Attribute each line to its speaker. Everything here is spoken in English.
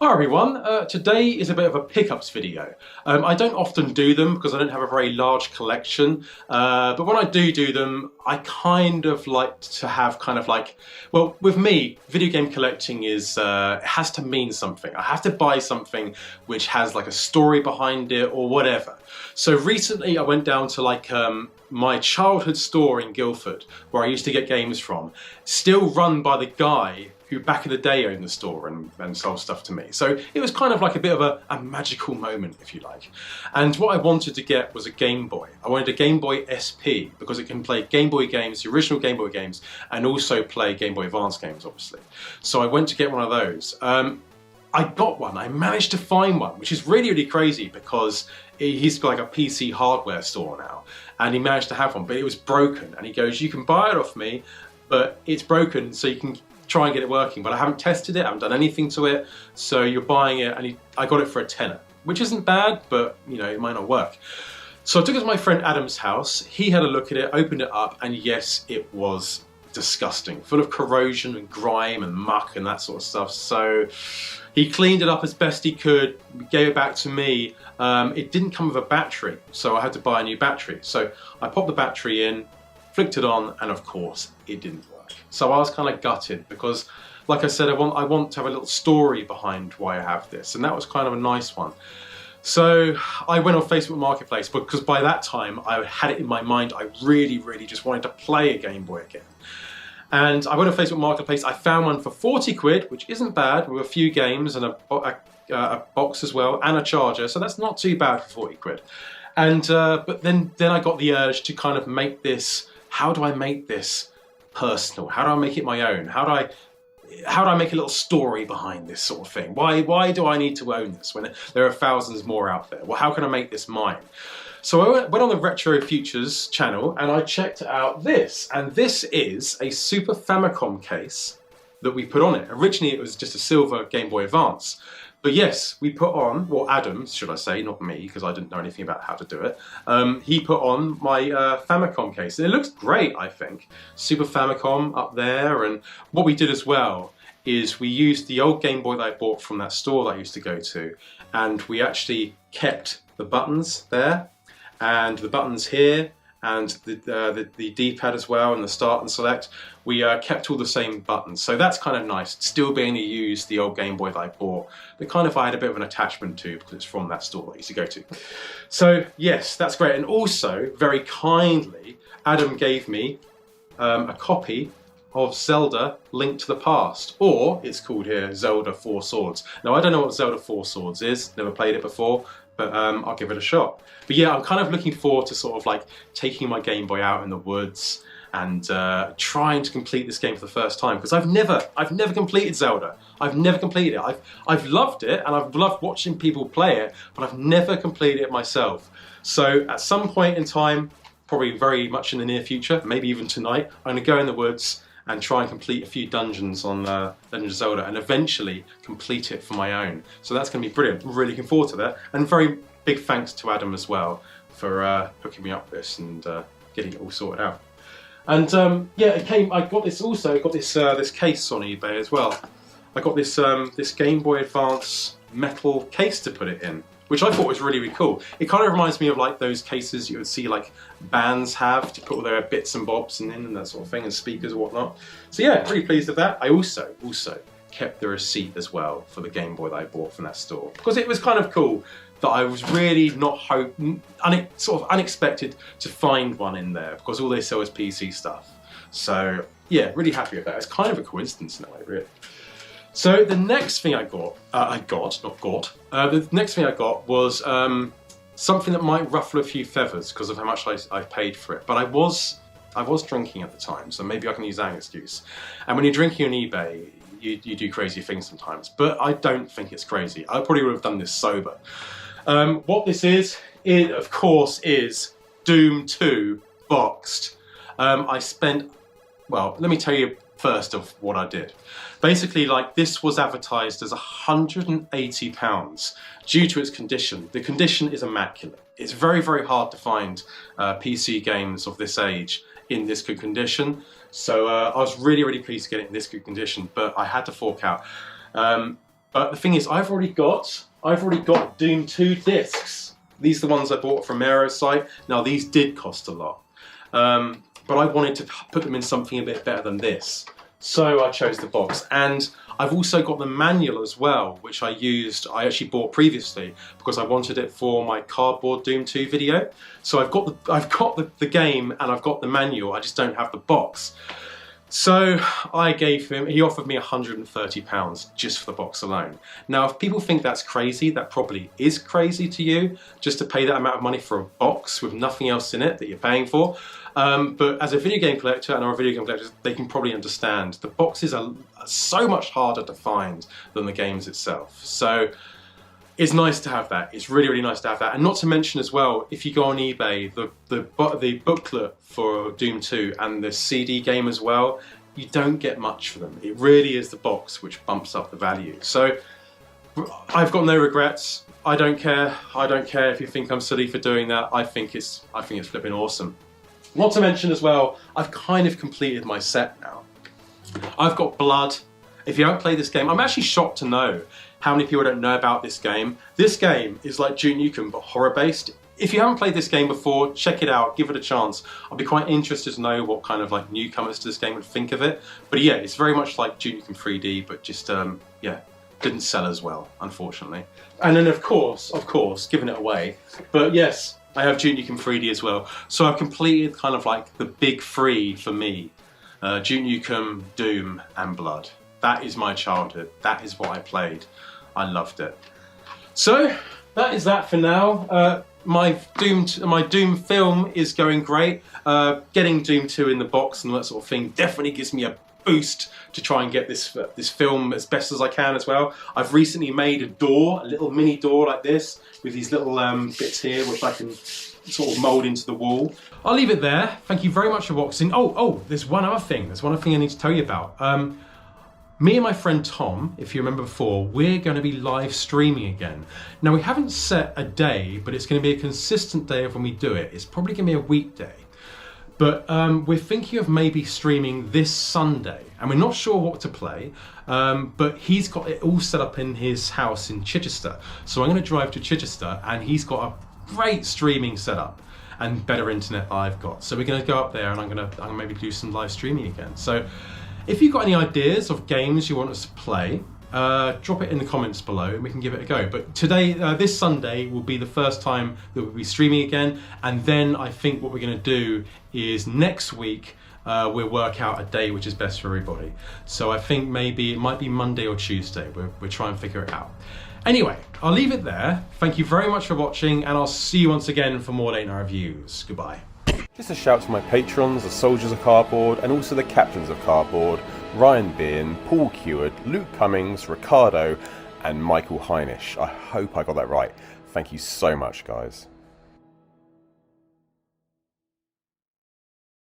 Speaker 1: Hi everyone, today is a bit of a pickups video. I don't often do them because I don't have a very large collection, but when I do them, I kind of like to have well, with me, video game collecting is, it has to mean something. I have to buy something which has like a story behind it or whatever. So recently I went down to my childhood store in Guildford, where I used to get games from, still run by the guy who back in the day owned the store and sold stuff to me. So it was kind of like a bit of a magical moment, if you like. And what I wanted to get was a Game Boy. I wanted a Game Boy SP because it can play Game Boy games, the original Game Boy games, and also play Game Boy Advance games, obviously. So I went to get one of those. I got one, I managed to find one, which is really, really crazy because he's got like a PC hardware store now, and he managed to have one, but it was broken. And he goes, you can buy it off me, but it's broken, so you can try and get it working, but I haven't tested it, I haven't done anything to it, so you're buying it, and I got it for a tenner, which isn't bad, but you know, it might not work. So I took it to my friend Adam's house, he had a look at it, opened it up, and yes, it was disgusting, full of corrosion and grime and muck and that sort of stuff. So he cleaned it up as best he could, gave it back to me. It didn't come with a battery, so I had to buy a new battery. So I popped the battery in, flicked it on, and of course, it didn't work. So I was kind of gutted because, like I said, I want to have a little story behind why I have this, and that was kind of a nice one. So I went on Facebook Marketplace because by that time I had it in my mind, I really, really just wanted to play a Game Boy again. And I went on Facebook Marketplace, I found one for 40 quid, which isn't bad, with a few games and a box as well, and a charger, so that's not too bad for 40 quid. And but then I got the urge to kind of make this, how do I make this personal? How do I make it my own? How do I make a little story behind this sort of thing? Why do I need to own this when there are thousands more out there? Well, how can I make this mine? So I went on the Retro Futures channel and I checked out this, and this is a Super Famicom case that we put on it. Originally it was just a silver Game Boy Advance. But yes, we put on, well, Adam, should I say, not me, because I didn't know anything about how to do it. He put on my Famicom case, and it looks great, I think. Super Famicom up there, and what we did as well is we used the old Game Boy that I bought from that store that I used to go to, and we actually kept the buttons there, and the buttons here, and the D-pad as well, and the start and select. We kept all the same buttons, so that's kind of nice. Still being able to use the old Game Boy that I bought, but kind of I had a bit of an attachment to because it's from that store that I used to go to. So yes, that's great. And also, very kindly, Adam gave me a copy of Zelda Link to the Past, or it's called here Zelda Four Swords. Now I don't know what Zelda Four Swords is, never played it before, but I'll give it a shot. But yeah, I'm kind of looking forward to sort of like taking my Game Boy out in the woods and trying to complete this game for the first time, because I've never completed Zelda. I've never completed it. I've loved it and I've loved watching people play it, but I've never completed it myself. So at some point in time, probably very much in the near future, maybe even tonight, I'm gonna go in the woods and try and complete a few dungeons on Legend of Zelda and eventually complete it for my own. So that's going to be brilliant. I'm really looking forward to that. And very big thanks to Adam as well for hooking me up with this and getting it all sorted out. And yeah, I got this also, this case on eBay as well. I got this this Game Boy Advance metal case to put it in, which I thought was really, really cool. It kind of reminds me of like those cases you would see like bands have to put all their bits and bobs in and that sort of thing, and speakers and whatnot. So yeah, pretty pleased with that. I also kept the receipt as well for the Game Boy that I bought from that store, because it was kind of cool that I was really not sort of unexpected to find one in there, because all they sell is PC stuff. So yeah, really happy with that. It's kind of a coincidence in a way, really. So the next thing the next thing I got was something that might ruffle a few feathers because of how much I paid for it. But I was drinking at the time, so maybe I can use that as an excuse. And when you're drinking on eBay, you do crazy things sometimes, but I don't think it's crazy. I probably would have done this sober. What this is, it of course is Doom 2 boxed. I spent, well, let me tell you first of what I did. Basically, like, this was advertised as £180 due to its condition. The condition is immaculate. It's very, very hard to find PC games of this age in this good condition. So I was really, really pleased to get it in this good condition, but I had to fork out. But the thing is, I've already got Doom 2 discs. These are the ones I bought from Aero's site. Now these did cost a lot, but I wanted to put them in something a bit better than this. So I chose the box, and I've also got the manual as well, which I actually bought previously because I wanted it for my cardboard Doom 2 video. So I've got the game and I've got the manual, I just don't have the box. So he offered me £130 just for the box alone. Now, if people think that's crazy, that probably is crazy to you, just to pay that amount of money for a box with nothing else in it that you're paying for. But as a video game collector and our video game collectors, they can probably understand. The boxes are so much harder to find than the games itself. So it's nice to have that. It's really, really nice to have that. And not to mention as well, if you go on eBay, the booklet for Doom 2 and the CD game as well, you don't get much for them. It really is the box which bumps up the value. So I've got no regrets. I don't care. I don't care if you think I'm silly for doing that. I think it's flipping awesome. Not to mention as well, I've kind of completed my set now. I've got Blood. If you haven't played this game, I'm actually shocked to know how many people don't know about this game. This game is like Duke Nukem, but horror-based. If you haven't played this game before, check it out, give it a chance. I'll be quite interested to know what kind of like newcomers to this game would think of it. But yeah, it's very much like Duke Nukem 3D, but just, yeah, didn't sell as well, unfortunately. And then of course, giving it away. But yes, I have Duke Nukem 3D as well. So I've completed kind of like the big three for me. Duke Nukem, Doom, and Blood. That is my childhood. That is what I played. I loved it. So that is that for now. My Doom film is going great. Getting Doom 2 in the box and that sort of thing definitely gives me a boost to try and get this film as best as I can as well. I've recently made a little mini door like this with these little bits here which I can sort of mould into the wall. I'll leave it there. Thank you very much for watching. Oh, there's one other thing. There's one other thing I need to tell you about. Me and my friend Tom, if you remember before, we're going to be live streaming again. Now, we haven't set a day, but it's going to be a consistent day of when we do it. It's probably going to be a weekday. But we're thinking of maybe streaming this Sunday, and we're not sure what to play, but he's got it all set up in his house in Chichester. So I'm going to drive to Chichester, and he's got a great streaming setup and better internet than I've got. So we're going to go up there, and I'm going to maybe do some live streaming again. So if you've got any ideas of games you want us to play, drop it in the comments below and we can give it a go. But today, this Sunday, will be the first time that we'll be streaming again. And then I think what we're going to do is next week, we'll work out a day which is best for everybody. So I think maybe it might be Monday or Tuesday. We'll try and figure it out. Anyway, I'll leave it there. Thank you very much for watching, and I'll see you once again for more late night reviews. Goodbye.
Speaker 2: Just a shout to my patrons, the Soldiers of Cardboard, and also the Captains of Cardboard, Ryan Bean, Paul Keward, Luke Cummings, Ricardo, and Michael Heinisch. I hope I got that right. Thank you so much, guys.